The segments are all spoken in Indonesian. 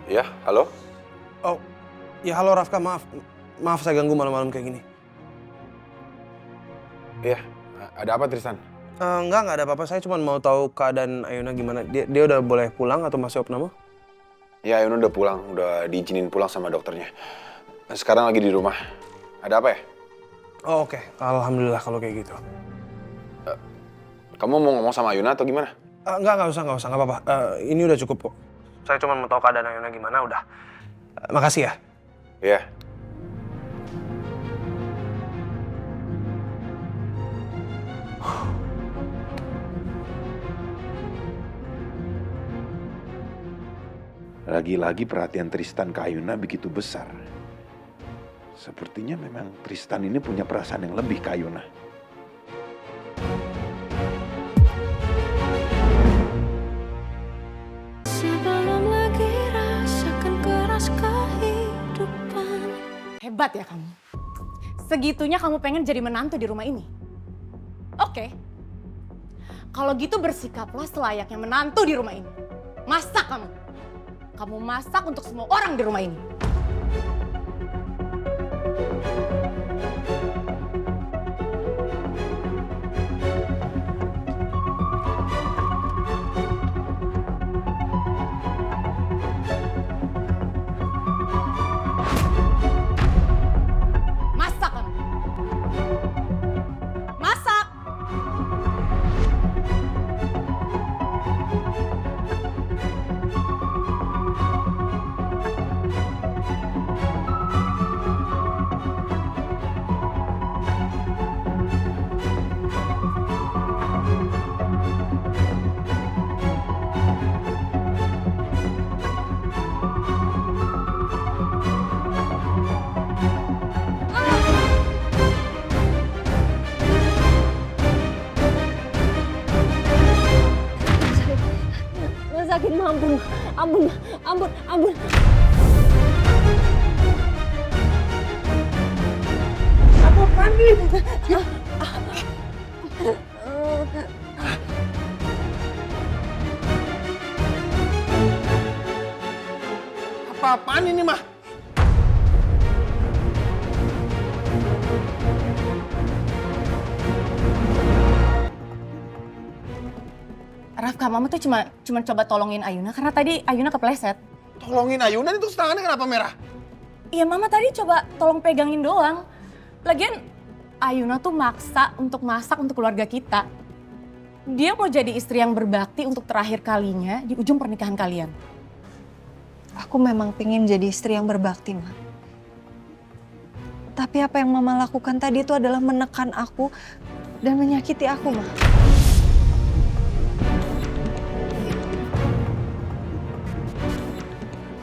Ya, halo? Oh, ya halo Rafka, maaf saya ganggu malam-malam kayak gini. Iya, ada apa Tristan? Enggak ada apa-apa. Saya cuma mau tahu keadaan Ayuna gimana. Dia udah boleh pulang atau masih opname? Ya, Ayuna udah pulang, udah diizinin pulang sama dokternya. Sekarang lagi di rumah. Ada apa ya? Oh, oke. Alhamdulillah kalau kayak gitu. Kamu mau ngomong sama Ayuna atau gimana? Nggak usah, nggak apa-apa. Ini udah cukup kok. Saya cuma mau tahu keadaan Ayuna gimana, udah. Makasih ya. Iya. Lagi-lagi perhatian Tristan ke Ayuna begitu besar. Sepertinya memang Tristan ini punya perasaan yang lebih ke Ayuna. Sebelum lagi rasakan keras kehidupan. Hebat ya kamu. Segitunya kamu pengen jadi menantu di rumah ini. Oke. Kalau gitu bersikaplah selayaknya menantu di rumah ini. Masak kamu. Kamu masak untuk semua orang di rumah ini. Masak kamu. Masak. Nggak sakit, Ma. Ampun. Apa nih? Apa-apaan ini, Mah? Rafka, mama tuh cuma coba tolongin Ayuna karena tadi Ayuna kepleset. Tolongin Ayuna, itu tangannya kenapa merah? Iya, mama tadi coba tolong pegangin doang. Lagian Ayuna tuh maksa untuk masak untuk keluarga kita. Dia mau jadi istri yang berbakti untuk terakhir kalinya di ujung pernikahan kalian. Aku memang pengen jadi istri yang berbakti, Ma. Tapi apa yang Mama lakukan tadi itu adalah menekan aku dan menyakiti aku, Ma.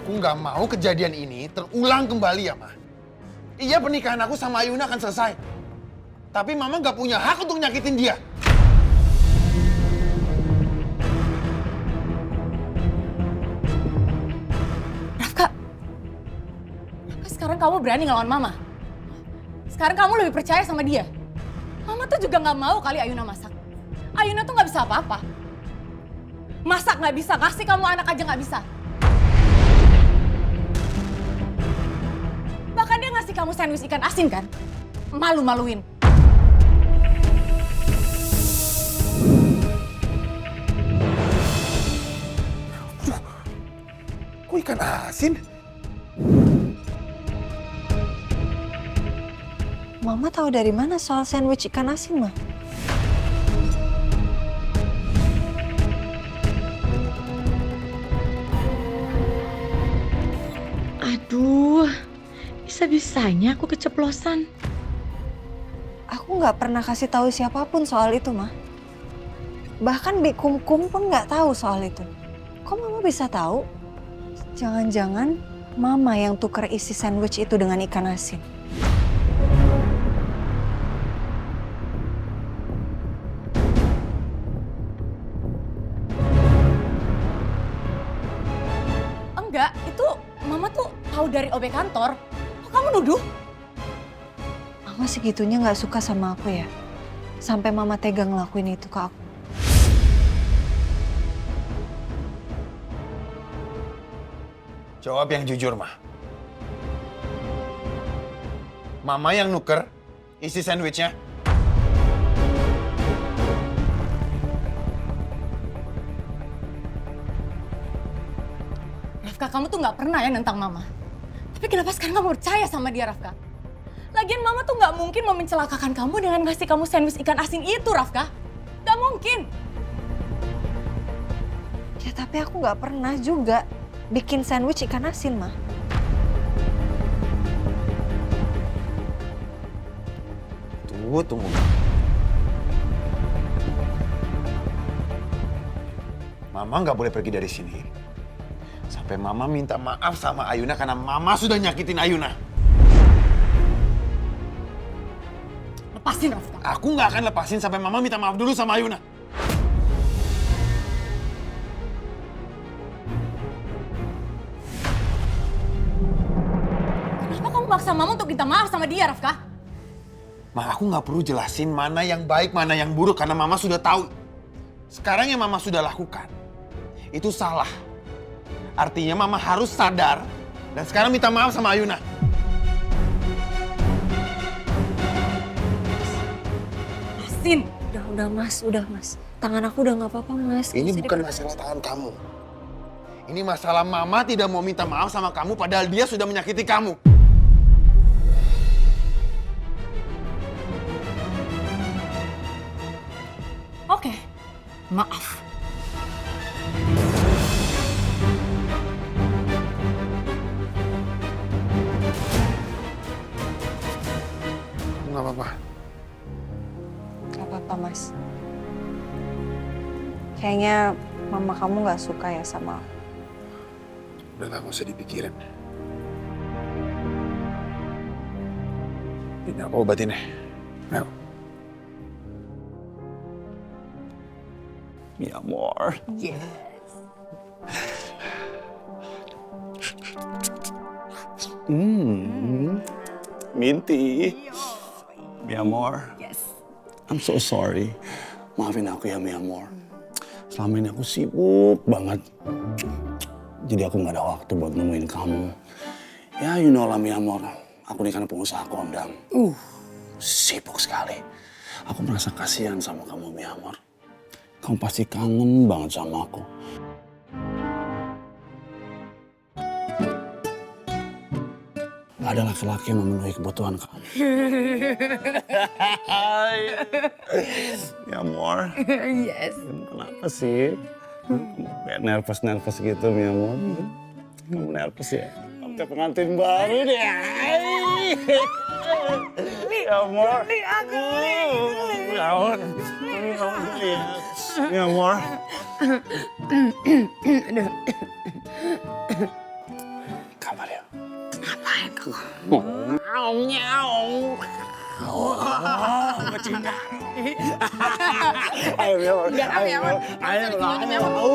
Aku nggak mau kejadian ini terulang kembali ya, Ma. Iya, pernikahan aku sama Ayuna akan selesai. Tapi Mama nggak punya hak untuk nyakitin dia. Rafka, sekarang kamu berani ngelawan mama. Sekarang kamu lebih percaya sama dia. Mama tuh juga nggak mau kali Ayuna masak. Ayuna tuh nggak bisa apa-apa. Masak nggak bisa, kasih kamu anak aja nggak bisa. Bahkan dia ngasih kamu sandwich ikan asin kan? Malu-maluin. Kok ikan asin? Mama tahu dari mana soal sandwich ikan asin, Ma? Aduh, bisa-bisanya aku keceplosan. Aku nggak pernah kasih tahu siapapun soal itu, Ma. Bahkan Bi Kumkum pun nggak tahu soal itu. Kok Mama bisa tahu? Jangan-jangan Mama yang tuker isi sandwich itu dengan ikan asin. Enggak, itu mama tuh tahu dari OB kantor. Kok kamu nuduh? Mama segitunya nggak suka sama aku ya. Sampai Mama tega ngelakuin itu ke aku. Jawab yang jujur, Ma. Mama yang nuker isi sandwichnya. Rafka, kamu tuh nggak pernah ya nentang Mama. Tapi kenapa sekarang kamu percaya sama dia, Rafka? Lagian Mama tuh nggak mungkin mau mencelakakan kamu dengan ngasih kamu sandwich ikan asin itu, Rafka. Nggak mungkin. Ya tapi aku nggak pernah juga bikin sandwich ikan asin, Ma. Tunggu. Mama nggak boleh pergi dari sini. Sampai Mama minta maaf sama Ayuna karena Mama sudah nyakitin Ayuna. Lepasin, Rafka. Aku nggak akan lepasin sampai Mama minta maaf dulu sama Ayuna. Kenapa kamu maksa Mama untuk minta maaf sama dia, Rafka? Ma, aku nggak perlu jelasin mana yang baik, mana yang buruk karena Mama sudah tahu. Sekarang yang Mama sudah lakukan itu salah. Artinya Mama harus sadar dan sekarang minta maaf sama Ayuna. Sin. Udah Mas. Tangan aku udah nggak apa-apa, Mas. Ini bukan masalah tangan kamu. Ini masalah Mama tidak mau minta maaf sama kamu padahal dia sudah menyakiti kamu. Oke, maaf. Nggak apa-apa. Gak apa-apa, Mas. Kayaknya mama kamu nggak suka ya sama aku. Udah lah, gak usah dipikirin. Ini aku obatin ya. Ayo. Mi amor. Minty. Mi amor. I'm so sorry. Maafin aku ya, Mi amor. Selama ini aku sibuk banget. Jadi aku gak ada waktu buat nemuin kamu. Ya, you know lah, Mi amor. Aku ini kan pengusaha kondang. Sibuk sekali. Aku merasa kasihan sama kamu, Mi amor. Kamu pasti kangen banget sama aku. Gak ada laki-laki yang memenuhi kebutuhan kamu. Ya, amor. Yes. Kenapa sih? Kayak nervous gitu, Mi amor. Kamu nervous ya? Kamu kayak pengantin baru deh. Ya, amor. Ya, amor. Ya, amor. Kamar ya. Ngapain kamu? Bercanda. Ayo, Mi amor. Ayo, Mi amor.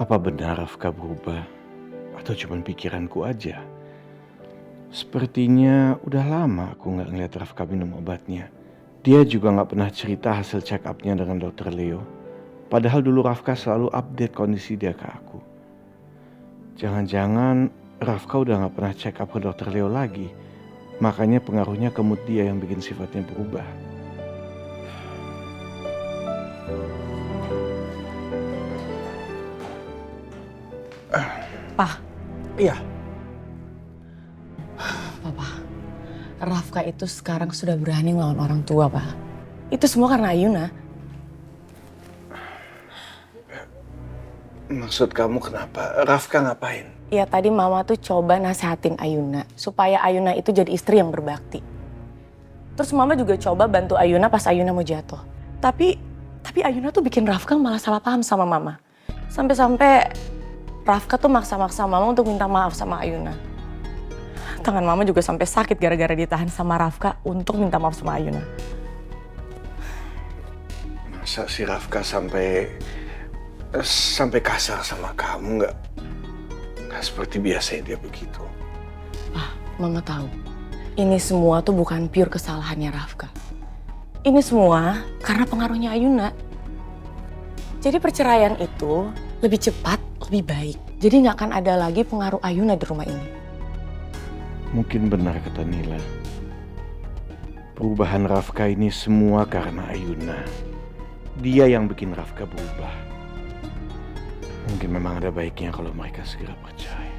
Apa benar Rafka berubah? Atau cuma pikiranku aja? Sepertinya udah lama aku nggak ngeliat Rafka minum obatnya. Dia juga nggak pernah cerita hasil check up-nya dengan Dr. Leo. Padahal dulu Rafka selalu update kondisi dia ke aku. Jangan-jangan Rafka udah nggak pernah check up ke Dr. Leo lagi. Makanya pengaruhnya ke mood dia yang bikin sifatnya berubah. Pak. Iya. Papa, Rafka itu sekarang sudah berani melawan orang tua, Pak. Itu semua karena Ayuna. Maksud kamu kenapa? Rafka ngapain? Ya tadi Mama tuh coba nasehatin Ayuna supaya Ayuna itu jadi istri yang berbakti. Terus Mama juga coba bantu Ayuna pas Ayuna mau jatuh. Tapi Ayuna tuh bikin Rafka malah salah paham sama Mama. Sampai-sampai Rafka tuh maksa-maksa Mama untuk minta maaf sama Ayuna. Tangan Mama juga sampai sakit gara-gara ditahan sama Rafka untuk minta maaf sama Ayuna. Masa si Rafka sampai kasar sama kamu? Nggak seperti biasa dia begitu. Mama tahu. Ini semua tuh bukan pure kesalahannya Rafka. Ini semua karena pengaruhnya Ayuna. Jadi perceraian itu lebih cepat, lebih baik. Jadi nggak akan ada lagi pengaruh Ayuna di rumah ini. Mungkin benar kata Nila. Perubahan Rafka ini semua karena Ayuna. Dia yang bikin Rafka berubah. Mungkin memang ada baiknya kalau mereka segera percaya.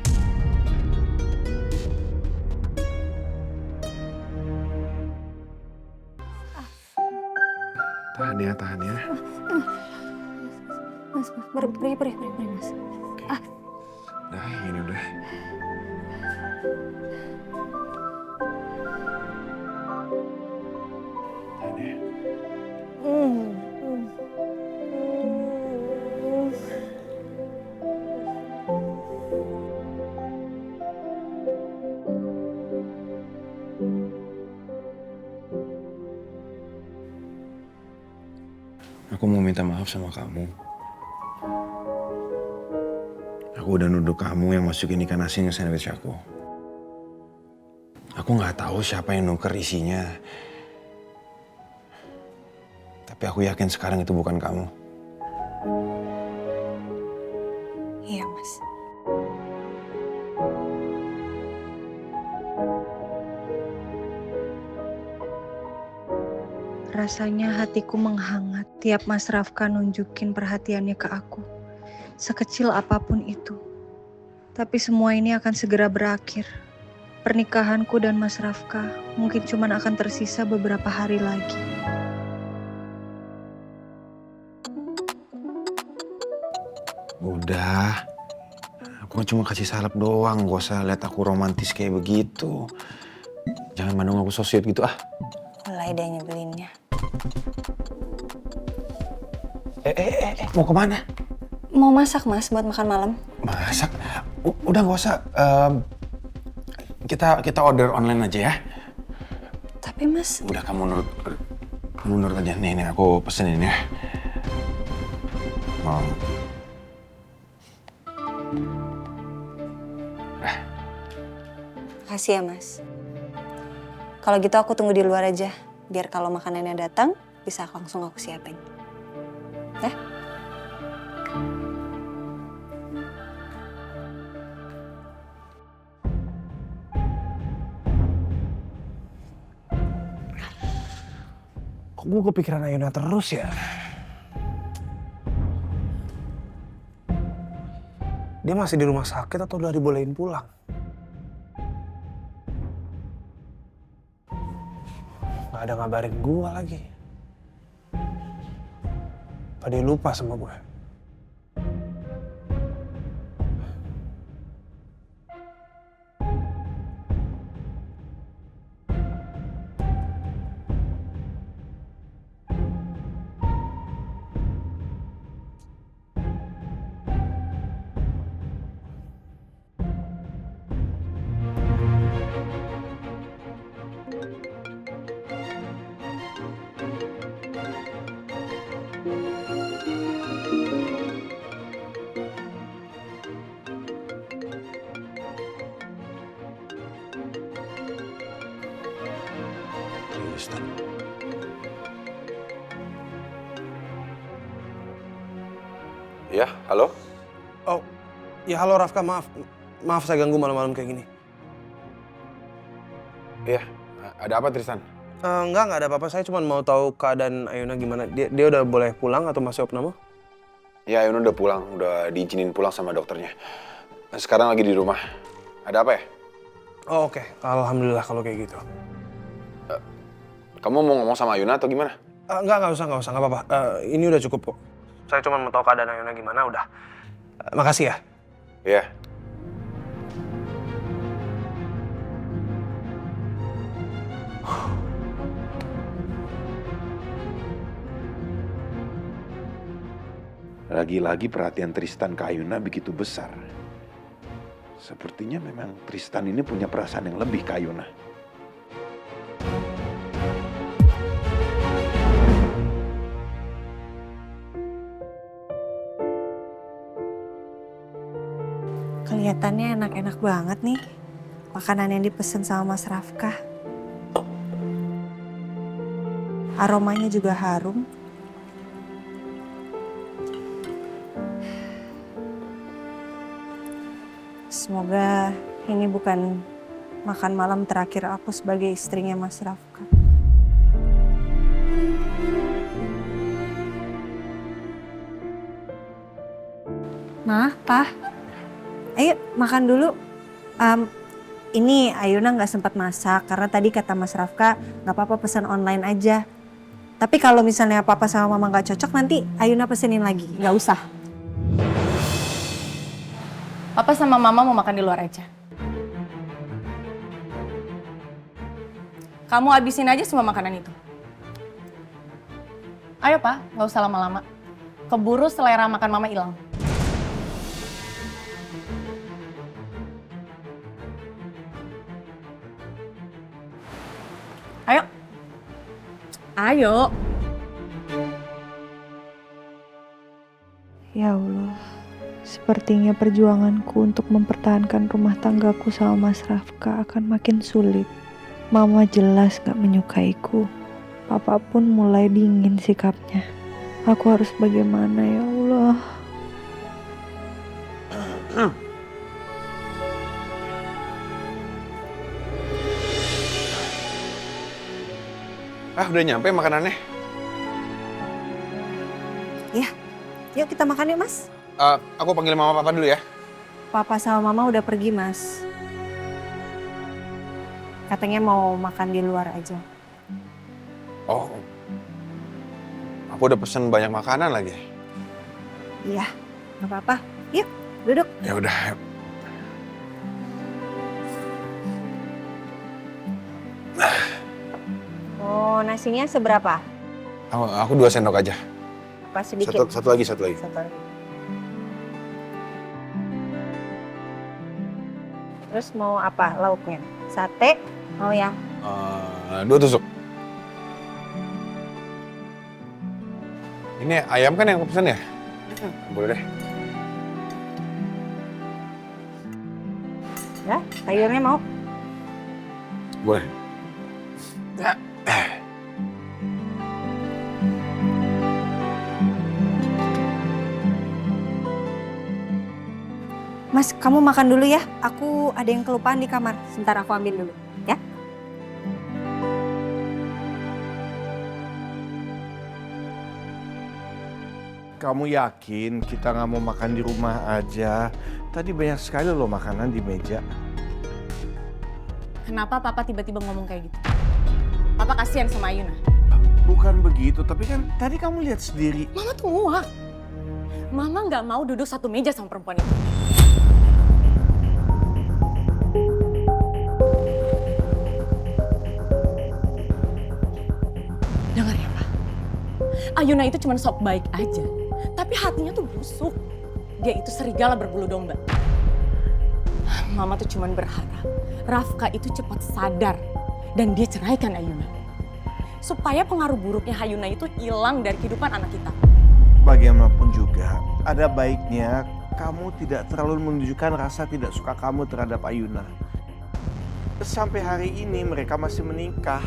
Tahan ya, tahan ya. Mas, perih, Mas. Nah, ini udah. Tahan ya. Aku mau minta maaf sama kamu. Aku udah nuduh kamu yang masukin ikan asin ke sandwich aku. Aku nggak tahu siapa yang nuker isinya. Tapi aku yakin sekarang itu bukan kamu. Iya, Mas. Rasanya hatiku menghangat tiap Mas Rafka nunjukin perhatiannya ke aku. Sekecil apapun itu. Tapi semua ini akan segera berakhir. Pernikahanku dan Mas Rafka mungkin cuma akan tersisa beberapa hari lagi. Udah. Aku kan cuma kasih salep doang. Gak usah lihat aku romantis kayak begitu. Jangan mandang aku so sweet gitu ah. Mulai deh nyebelinnya. Mau kemana? Mau masak, Mas, buat makan malam. Masak? Udah gak usah. Kita order online aja ya. Tapi, Mas... Udah kamu nurut aja. Nih aku pesenin ya. Mau. Makasih ya, Mas. Kalau gitu aku tunggu di luar aja. Biar kalau makanannya datang, bisa langsung aku siapin. Ya? Kok gue kepikiran Ayuna terus ya? Dia masih di rumah sakit atau udah dibolehin pulang? Gak ada ngabarin gue lagi. Apa dia lupa sama gue? Tristan. Ya, halo? Oh, ya halo Rafka, maaf. Maaf saya ganggu malam-malam kayak gini. Iya, ada apa Tristan? Nggak ada apa-apa. Saya cuma mau tahu keadaan Ayuna gimana. Dia udah boleh pulang atau masih opname? Ya, Ayuna udah pulang. Udah diizinin pulang sama dokternya. Sekarang lagi di rumah. Ada apa ya? Oh, oke. Alhamdulillah kalau kayak gitu. Kamu mau ngomong sama Ayuna atau gimana? Nggak usah. Nggak apa-apa. Ini udah cukup kok. Saya cuma mau tahu keadaan Ayuna gimana, udah. Makasih ya. Iya. Lagi-lagi perhatian Tristan ke Ayuna begitu besar. Sepertinya memang Tristan ini punya perasaan yang lebih ke Ayuna. Kelihatannya banget nih makanan yang dipesan sama Mas Rafka. Aromanya juga harum. Semoga ini bukan makan malam terakhir aku sebagai istrinya Mas Rafka. Ma, Pa, ayo makan dulu. Ini Ayuna nggak sempat masak karena tadi kata Mas Rafka nggak apa-apa pesan online aja. Tapi kalau misalnya Papa sama Mama nggak cocok nanti Ayuna pesenin lagi. Nggak usah. Papa sama Mama mau makan di luar aja. Kamu habisin aja semua makanan itu. Ayo Pak, nggak usah lama-lama. Keburu selera makan Mama hilang. Ayo. Ayo. Ya Allah, sepertinya perjuanganku untuk mempertahankan rumah tanggaku sama Mas Rafka akan makin sulit. Mama jelas gak menyukaiku. Papa pun mulai dingin sikapnya. Aku harus bagaimana ya Allah? Udah nyampe makanannya. Ya, yuk kita makan yuk Mas. Aku panggil mama papa dulu ya. Papa sama Mama udah pergi Mas. Katanya mau makan di luar aja. Oh, aku udah pesen banyak makanan lagi. Iya, gak apa-apa. Yuk, duduk. Ya udah. Oh, nasinya seberapa? Aku 2 sendok aja. Apa sedikit? Satu lagi. Satu lagi. Terus mau apa lauknya? Sate? Mau yang? 2 tusuk. Ini ayam kan yang aku pesen ya? Boleh deh. Ya, sayurnya mau? Boleh. Mas, kamu makan dulu ya. Aku ada yang kelupaan di kamar. Sebentar aku ambil dulu, ya. Kamu yakin kita nggak mau makan di rumah aja? Tadi banyak sekali loh makanan di meja. Kenapa Papa tiba-tiba ngomong kayak gitu? Papa kasihan sama Ayuna. Bukan begitu, tapi kan tadi kamu lihat sendiri. Mama tuh muak. Mama nggak mau duduk satu meja sama perempuan itu. Dengar ya Pak, Ayuna itu cuma sok baik aja, tapi hatinya tuh busuk. Dia itu serigala berbulu domba. Mama tuh cuma berharap Rafka itu cepat sadar dan dia ceraikan Ayuna. Supaya pengaruh buruknya Ayuna itu hilang dari kehidupan anak kita. Bagaimanapun juga, ada baiknya kamu tidak terlalu menunjukkan rasa tidak suka kamu terhadap Ayuna. Sampai hari ini mereka masih menikah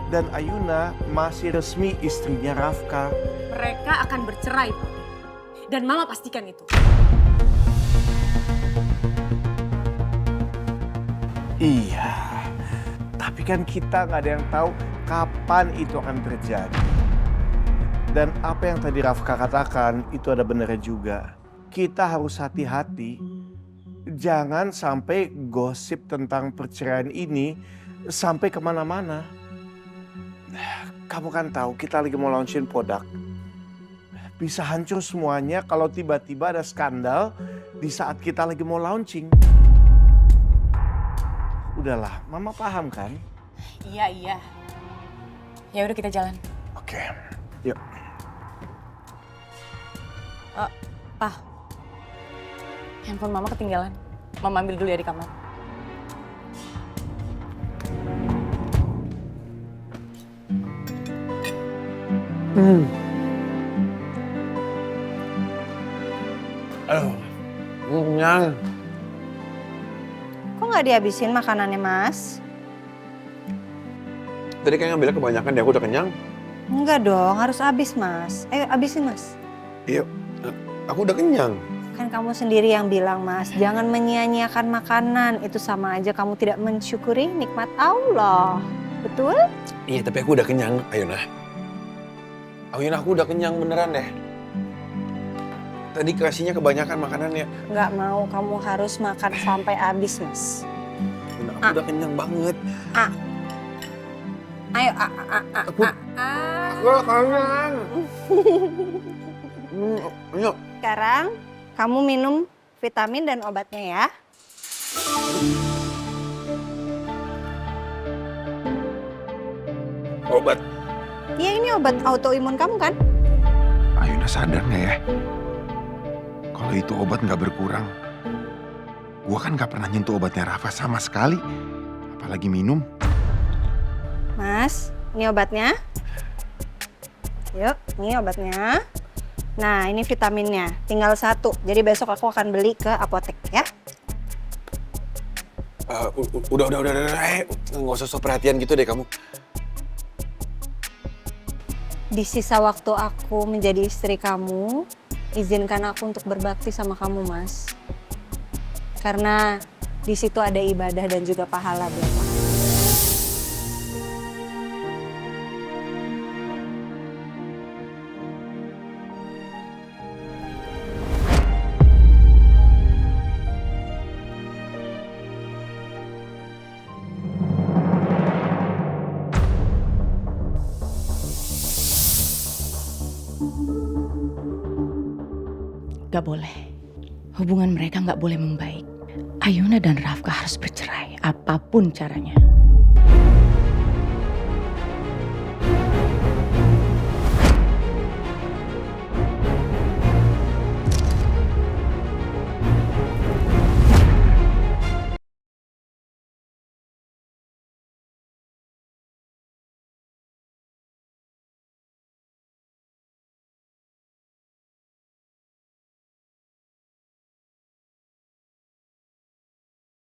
dan Ayuna masih resmi istrinya Rafka. Mereka akan bercerai, Pak. Dan Mama pastikan itu. Iya, tapi kan kita nggak ada yang tahu kapan itu akan terjadi. Dan apa yang tadi Rafka katakan itu ada benarnya juga. Kita harus hati-hati. Jangan sampai gosip tentang perceraian ini sampai kemana-mana. Kamu kan tahu kita lagi mau launching produk. Bisa hancur semuanya kalau tiba-tiba ada skandal di saat kita lagi mau launching. Udahlah, Mama paham kan? Iya. Ya udah kita jalan. Oke, yuk. Pak, handphone Mama ketinggalan. Mama ambil dulu ya di kamar. Aduh, kenyang. nggak dihabisin makanannya, Mas? Tadi kayak ngambilnya kebanyakan deh, aku udah kenyang. Enggak dong, harus habis, Mas. Ayo, habisin, Mas. Iya, aku udah kenyang. Kan kamu sendiri yang bilang, Mas, jangan menyia-nyiakan makanan. Itu sama aja kamu tidak mensyukuri nikmat Allah. Betul? Iya, tapi aku udah kenyang, Ayuna. Ayuna, aku udah kenyang beneran deh. Tadi kasihnya kebanyakan makanannya. Nggak mau, kamu harus makan sampai habis, Mas. Aku udah kenyang banget. Ayo, Aku kenyang. Ayo. Sekarang kamu minum vitamin dan obatnya ya. Obat. Iya, ini obat autoimun kamu kan? Ayuna sadar nggak ya? Kalau itu obat nggak berkurang. Gua kan nggak pernah nyentuh obatnya Rafa sama sekali. Apalagi minum. Mas, ini obatnya. Yuk, ini obatnya. Nah, ini vitaminnya. Tinggal 1. Jadi besok aku akan beli ke apotek ya. Udah. Nggak usah sok perhatian gitu deh kamu. Di sisa waktu aku menjadi istri kamu, izinkan aku untuk berbakti sama kamu, Mas. Karena di situ ada ibadah dan juga pahala buat aku. Gak boleh. Hubungan mereka gak boleh membaik. Ayuna dan Rafka harus bercerai, apapun caranya.